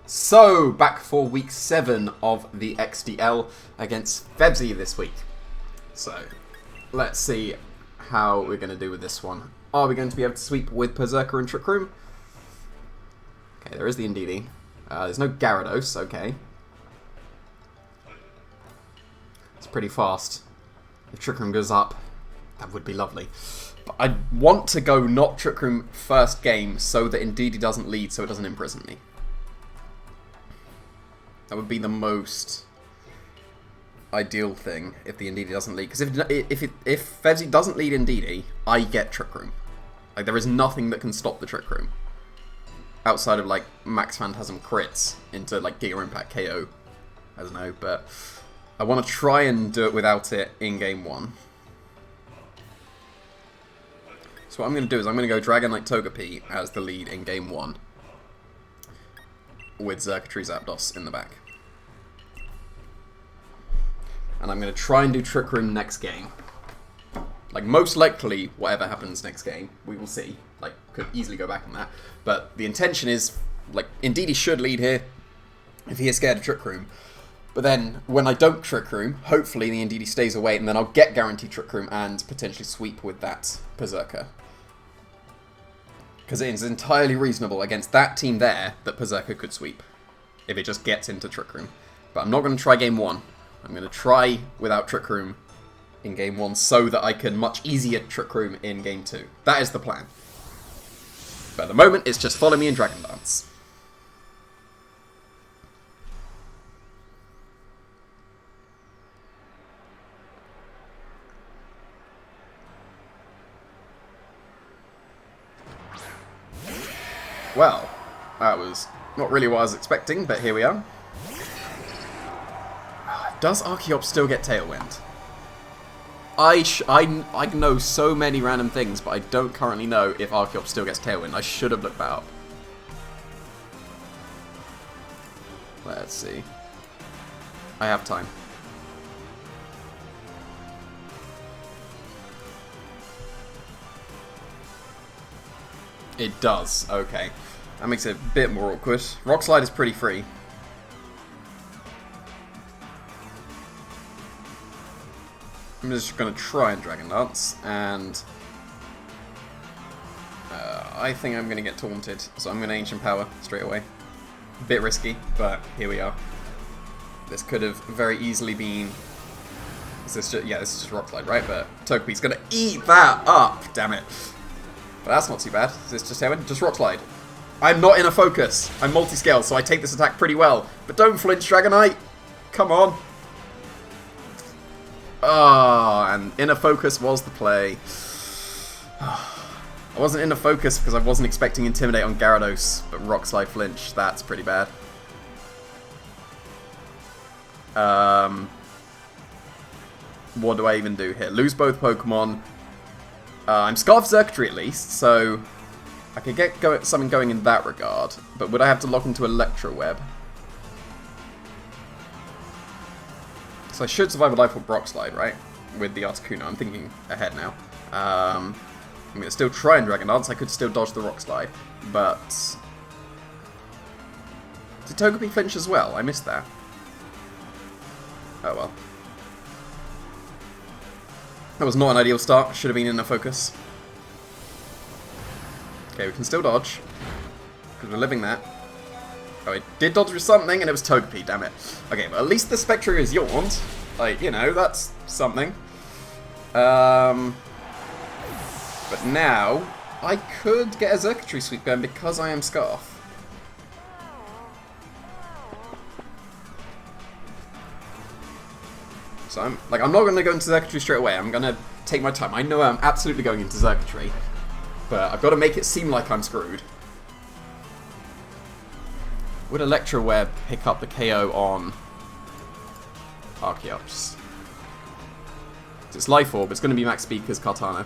So, back for week 7 of the XDL against Fevzi this week. So, let's see how we're going to do with this one. Are we going to be able to sweep with Berserker and Trick Room? Okay, there is the Indeedee. There's no Gyarados, okay. It's pretty fast. If Trick Room goes up, that would be lovely. But I want to go not Trick Room first game so that Indeedee doesn't lead, so it doesn't imprison me. That would be the most ideal thing if the Indeedee doesn't lead. Because if Fevzi doesn't lead Indeedee, I get Trick Room. Like, there is nothing that can stop the Trick Room. Outside of, like, Max Phantasm crits into, like, Giga Impact KO. I don't know, but I want to try and do it without it in Game 1. So what I'm going to do is I'm going to go Dragon Knight Togepi as the lead in Game 1. With Xurkitree Zapdos in the back. And I'm going to try and do Trick Room next game. Like, most likely, whatever happens next game, we will see. Like, could easily go back on that. But the intention is, like, Indeedee should lead here, if he is scared of Trick Room. But then, when I don't Trick Room, hopefully the Indeedee stays away, and then I'll get guaranteed Trick Room and potentially sweep with that Berserker. Because it is entirely reasonable against that team there that Berserker could sweep. If it just gets into Trick Room. But I'm not going to try Game 1. I'm going to try without Trick Room in Game 1 so that I can much easier Trick Room in Game 2. That is the plan. But at the moment, it's just follow me in Dragon Dance. Well, that was not really what I was expecting, but here we are. Does Archeops still get Tailwind? I know so many random things, but I don't currently know if Archeops still gets Tailwind. I should have looked that up. Let's see. I have time. It does, okay. That makes it a bit more awkward. Rock Slide is pretty free. I'm just going to try and Dragon Dance, and I think I'm going to get taunted, so I'm going to Ancient Power straight away. A bit risky, but here we are. This could have very easily been... Is this just, yeah, this is just Rock Slide, right? But Togepi's going to eat that up, damn it. But that's not too bad. Is this just Tailwind? Just Rock Slide. I'm not in a focus. I'm multi-scale, so I take this attack pretty well. But don't flinch, Dragonite. Come on. Ah, oh, and inner focus was the play. I wasn't in a focus because I wasn't expecting Intimidate on Gyarados, but Rock Slide flinch, that's pretty bad. What do I even do here? Lose both Pokemon. I'm Scarf Xurkitree at least, so I could get something going in that regard. But would I have to lock into Electro Web? So I should survive a Life Orb Rock Slide, right? With the Articuno. I'm thinking ahead now. I'm going to still try and Dragon Dance. I could still dodge the Rock Slide. But... Did Togepi flinch as well? I missed that. Oh well. That was not an ideal start. Should have been in a focus. Okay, we can still dodge. Because we're living that. Oh, it did dodge with something, and it was Togepi, damn it. Okay, well, at least the Spectre is yawned. Like, you know, that's something. But now, I could get a Xurkitree sweep going because I am Scarf. So I'm not going to go into Xurkitree straight away. I'm going to take my time. I know I'm absolutely going into Xurkitree, but I've got to make it seem like I'm screwed. Would Electro Web pick up the KO on Archeops? It's Life Orb. It's going to be Max Speed because Kartana.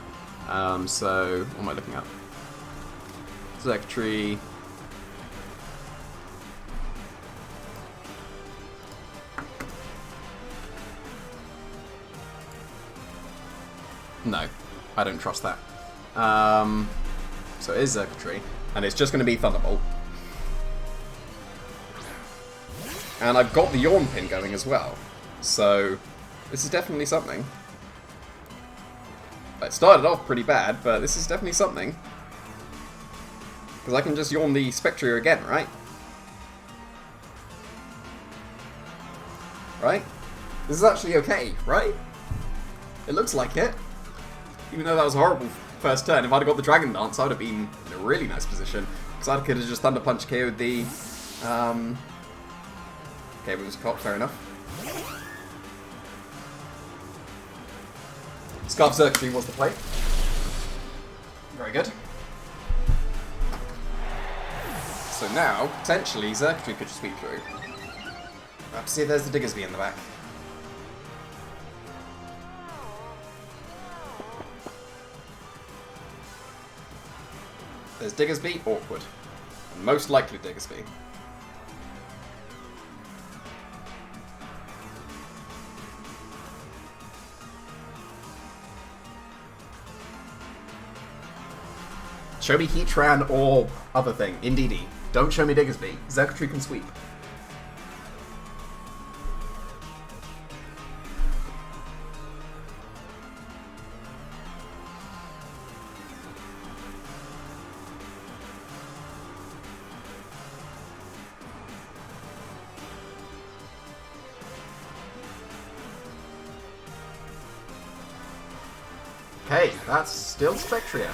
So what am I looking at? Xurkitree. No, I don't trust that. So it is Xurkitree, and it's just going to be Thunderbolt. And I've got the Yawn pin going as well. So, this is definitely something. It started off pretty bad, but this is definitely something. Because I can just Yawn the Spectria again, right? Right? This is actually okay, right? It looks like it. Even though that was a horrible first turn, if I'd have got the Dragon Dance, I would have been in a really nice position. Because I could have just Thunder Punch KO'd the... Okay, it was caught, fair enough. Scarf Circuitry was the play. Very good. So now, potentially, Circuitry could just sweep through. Perhaps see if there's the Diggersby in the back. There's Diggersby, awkward. And most likely Diggersby. Show me Heatran or other thing. Indeedy. Don't show me Diggersby. Circuitry can sweep. Okay, that's still Spectria.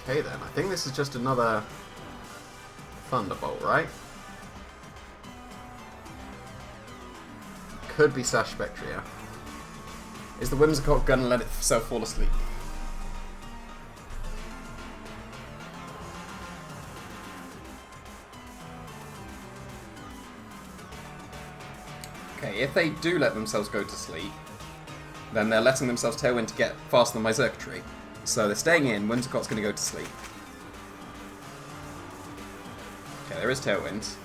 Okay then, I think this is just another Thunderbolt, right? Could be Sash Spectria. Is the Whimsicott gonna let itself fall asleep? Okay, if they do let themselves go to sleep, then they're letting themselves Tailwind to get faster than my Circuitry. So they're staying in, Whimsicott's going to go to sleep. Okay, there is Tailwind.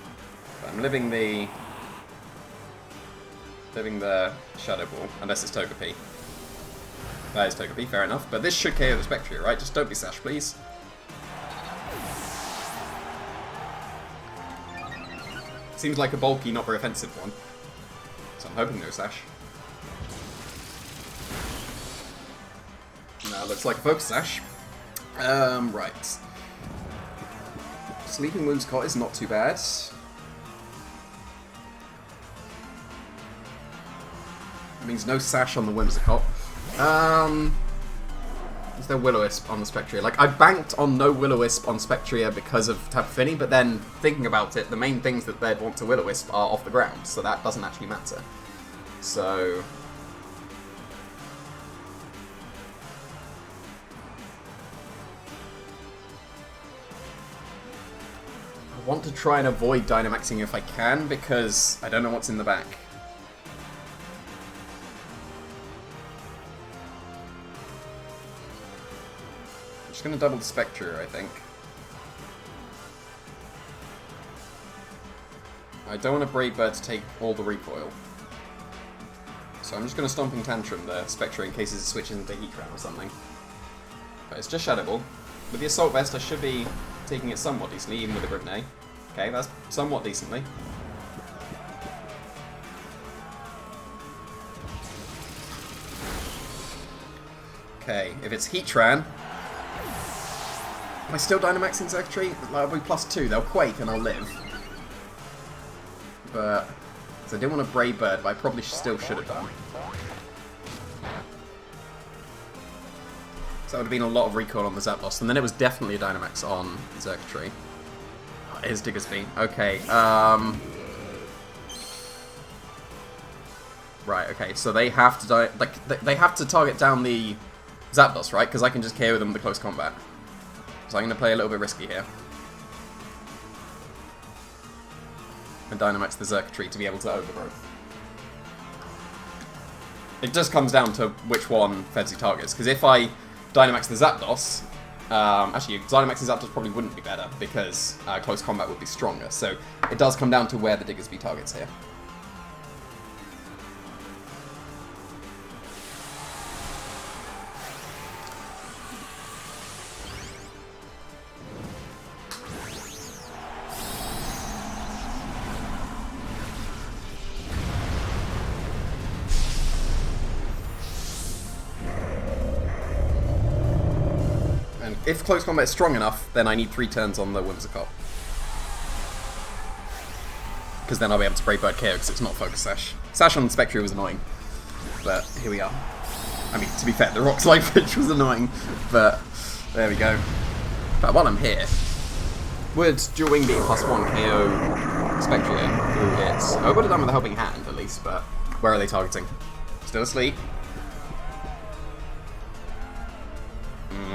But I'm living the Shadow Ball, unless it's Togepi. That is Togepi, fair enough. But this should KO the Spectria, right? Just don't be Sash, please. Seems like a bulky, not very offensive one. So I'm hoping no Sash. No, looks like a Focus Sash. Right. Sleeping Whimsicott is not too bad. That means no Sash on the Whimsicott. Is there Will-O-Wisp on the Spectria? Like, I banked on no Will-O-Wisp on Spectria because of Tapu Fini, but then, thinking about it, the main things that they'd want to Will-O-Wisp are off the ground, so that doesn't actually matter. So... I want to try and avoid Dynamaxing if I can, because I don't know what's in the back. I'm just going to double the Spectre, I think. I don't want a Brave Bird to take all the recoil. So I'm just going to Stomping Tantrum the Spectre in case it switches into Heatran or something. But it's just Shadow Ball. With the Assault Vest, I should be taking it somewhat decently, even with the Grimnay. Okay, that's somewhat decently. Okay, if it's Heatran... Am I still Dynamaxing Circuitry? That'll be +2, they'll Quake and I'll live. But... So I didn't want a Brave Bird, but I probably still should have done. So that would have been a lot of recoil on the Zapdos, and then it was definitely a Dynamax on Circuitry. Oh, it is Diggersby. Okay, Right, okay, so they have to they have to target down the Zapdos, right? Because I can just KO them with the close combat. So I'm going to play a little bit risky here. And Dynamax the Circuitry to be able to Overgrowth. It just comes down to which one Fevzi targets, because if I Dynamax the Zapdos, actually Dynamaxing Zapdos probably wouldn't be better, because close combat would be stronger, so it does come down to where the Diggersby targets here. if close combat is strong enough, then I need 3 turns on the Whimsicott. Because then I'll be able to Brave Bird KO because it's not Focus Sash. Sash on Spectre was annoying. But here we are. I mean, to be fair, the Rock Slide Flinch was annoying. But there we go. But while I'm here, would Dual Wing be +1 KO Spectre through hits? I would have done with a Helping Hand at least, but where are they targeting? Still asleep?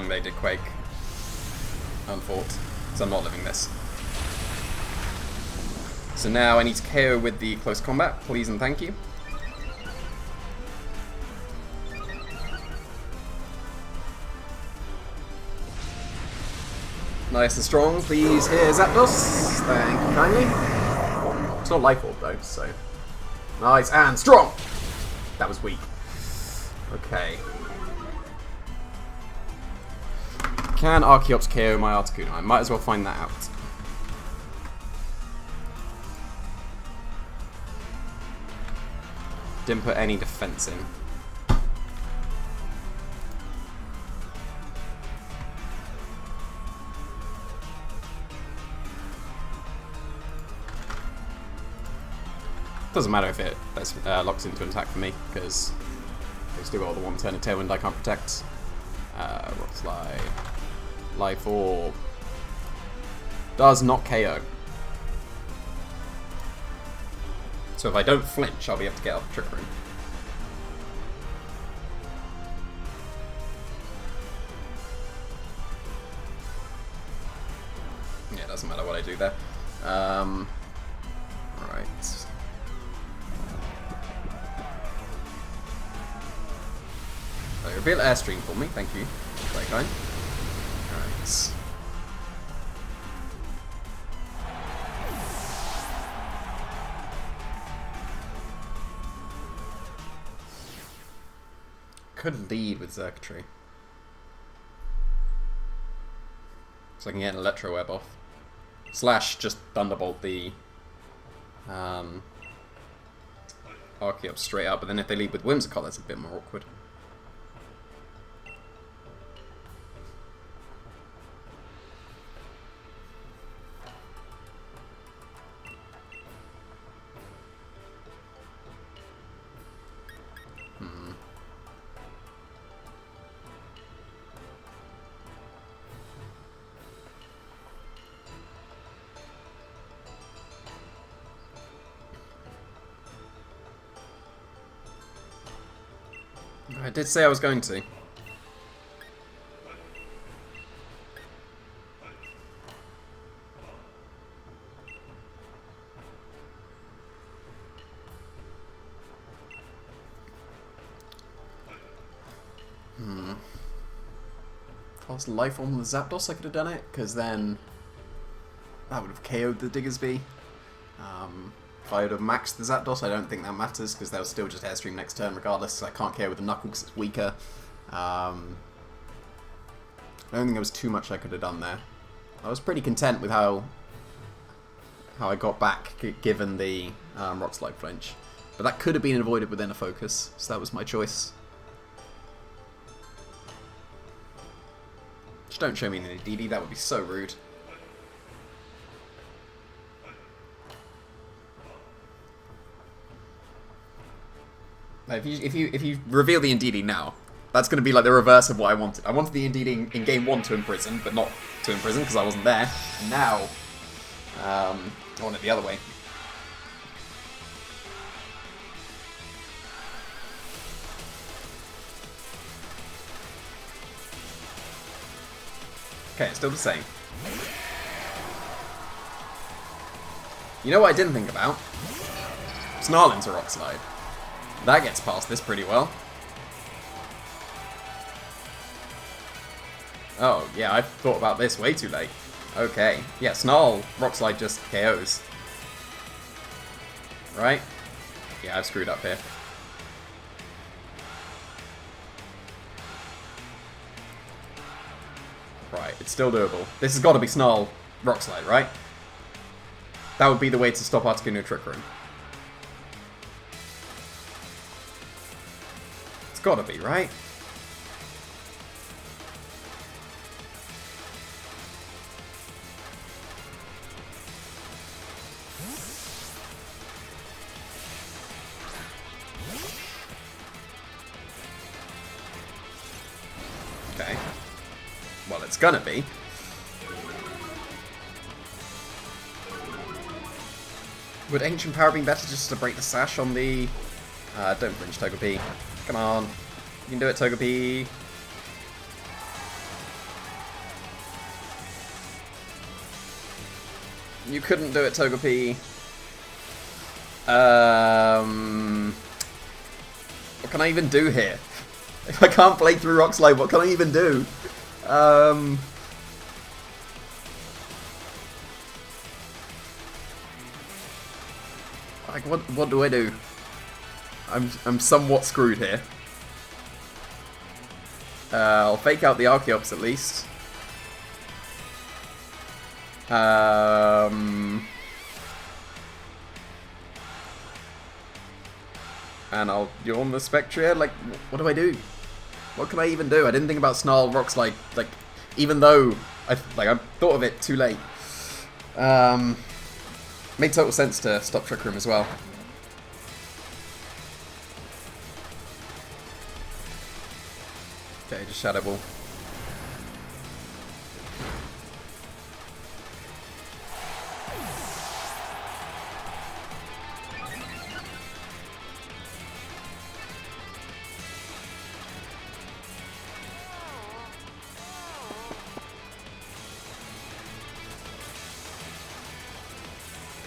They did Quake. Unfought. So I'm not living this. So now I need to KO with the close combat, please and thank you. Nice and strong, please. Here's Zapdos. Thank you kindly. It's not Life Orb though, so. Nice and strong! That was weak. Okay. Can Archeops KO my Articuno? I might as well find that out. Didn't put any defense in. Doesn't matter if it locks into an attack for me, because they still got the 1 turn of Tailwind I can't protect. Rock Slide. Life Orb. Does not KO. So if I don't flinch, I'll be able to get off the Trick Room. Yeah, it doesn't matter what I do there. Right. So reveal Airstream for me, thank you. Very kind. Right. Could lead with Xurkitree. So I can get an Electro Web off. Slash just Thunderbolt the Archeops straight up, but then if they lead with Whimsicott, that's a bit more awkward. I did say I was going to. If I was Life on the Zapdos, I could have done it, because then that would have KO'd the Diggersby. If I would have maxed the Zapdos, I don't think that matters, because they'll still just Airstream next turn regardless, so I can't KO with the Knuckle because it's weaker. I don't think there was too much I could have done there. I was pretty content with how I got back, given the Rock Slide flinch. But that could have been avoided within a focus, so that was my choice. Just don't show me the DD, that would be so rude. If you reveal the Indeedee now, that's going to be like the reverse of what I wanted. I wanted the Indeedee in game 1 to imprison, but not to imprison because I wasn't there. And now, I want it the other way. Okay, it's still the same. You know what I didn't think about? Snarl to Rock Slide. That gets past this pretty well. Oh, yeah, I thought about this way too late. Okay. Yeah, Snarl, Rock Slide just KOs. Right? Yeah, I've screwed up here. Right, it's still doable. This has got to be Snarl, Rock Slide, right? That would be the way to stop Articuno Trick Room. It's gotta be, right? Well, it's gonna be. Would Ancient Power be better just to break the sash on the... don't flinch, Togepi. Come on. You can do it, Togepi. You couldn't do it, Togepi. What can I even do here? If I can't play through Rock Slide, what can I even do? Like, what do I do? I'm somewhat screwed here. I'll fake out the Archeops at least. And I'll yawn the Spectria. Like, what do I do? What can I even do? I didn't think about Snarl, Rock Slide. Like, even though I thought of it too late. Made total sense to stop Trick Room as well. Okay, just Shadow Ball.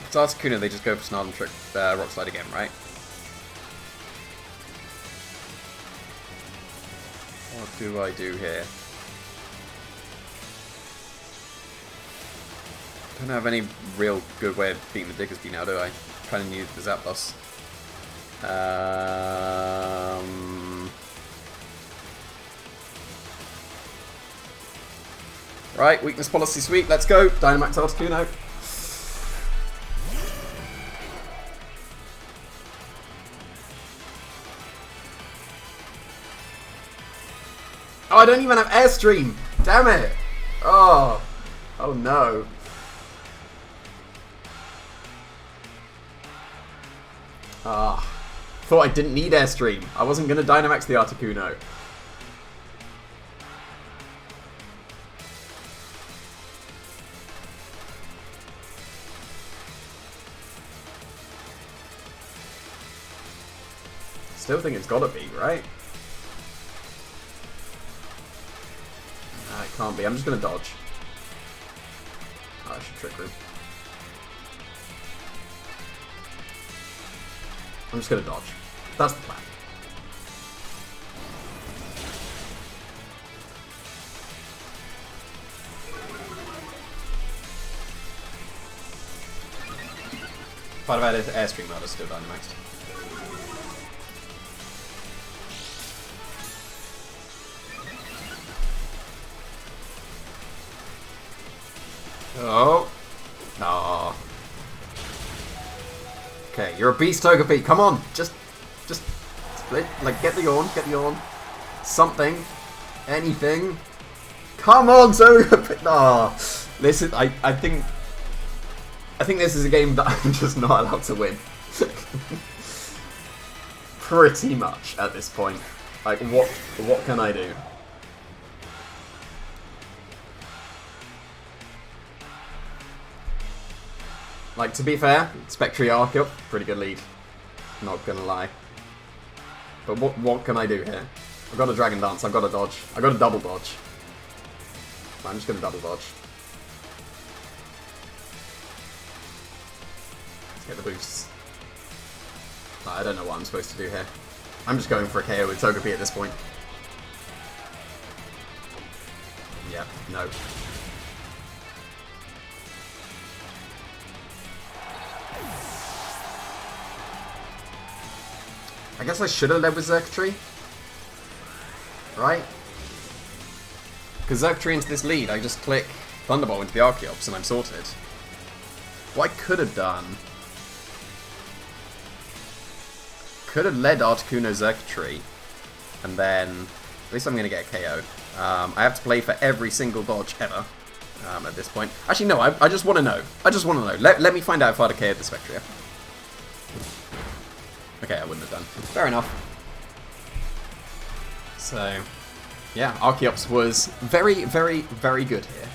It's Articuno, they just go for Snarl and Trick Rock Slide again, right? What do I do here? Don't have any real good way of beating the Diggersby now, do I? Kind of need the Zapdos. Right, weakness policy sweep, let's go! Dynamax Articuno. Oh, I don't even have Airstream! Damn it! Oh! Oh no. Ah. Thought I didn't need Airstream. I wasn't gonna Dynamax the Articuno. Still think it's gotta be, right? It can't be. I'm just going to dodge. Oh, I should Trick Room. I'm just going to dodge. That's the plan. If I'd have had Airstream, I'd have still Dynamaxed. Oh. No. Okay, you're a beast, Togepi. Come on. Just split. Like, get the yawn. Something. Anything. Come on, Togepi. No. This is, I think this is a game that I'm just not allowed to win. Pretty much at this point. Like, what can I do? Like, to be fair, Spectria Archeop, pretty good lead. Not gonna lie. But what can I do here? I've got a Dragon Dance, I've got a dodge. I've got a double dodge. I'm just gonna double dodge. Let's get the boosts. I don't know what I'm supposed to do here. I'm just going for a KO with Togepi at this point. Yeah, no. I guess I should have led with Xurkitree. Right? Because Xurkitree into this lead, I just click Thunderbolt into the Archeops and I'm sorted. What I could have done... Could have led Articuno Xurkitree. And then... At least I'm going to get a KO. I have to play for every single dodge ever. At this point. Actually, no, I just want to know. I just want to know. Let me find out if I'd have KO'd the Spectria. Okay, I wouldn't have done. Fair enough. So, Yeah, Archeops was very, very, very good here.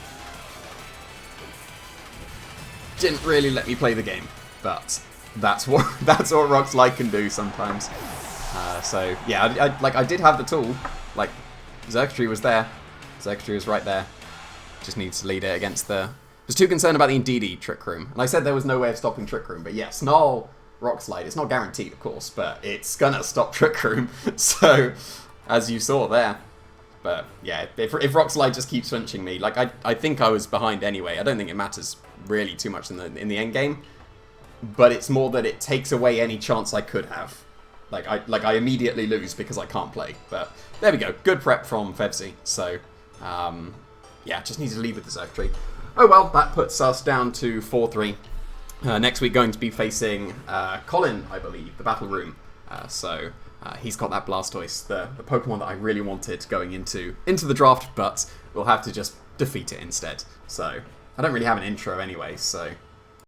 Didn't really let me play the game, but that's what Rock Slide can do sometimes. So yeah, I did have the tool. Like, Xurkitree was there. Xurkitree was right there. Just needs to lead it against the... I was too concerned about the Indeedee Trick Room. And I said there was no way of stopping Trick Room, but yeah, Snarl Rock Slide, it's not guaranteed, of course, but it's gonna stop Trick Room. So, as you saw there. But yeah, if Rock Slide just keeps flinching me, like I think I was behind anyway. I don't think it matters really too much in the end game. But it's more that it takes away any chance I could have. Like I immediately lose because I can't play. But there we go. Good prep from Fevzi. So yeah, just need to leave with the Xurkitree. Oh well, that puts us down to 4-3. Next week going to be facing Colin, I believe, the Battle Room. So he's got that Blastoise, the Pokemon that I really wanted going into the draft, but we'll have to just defeat it instead. So I don't really have an intro anyway, so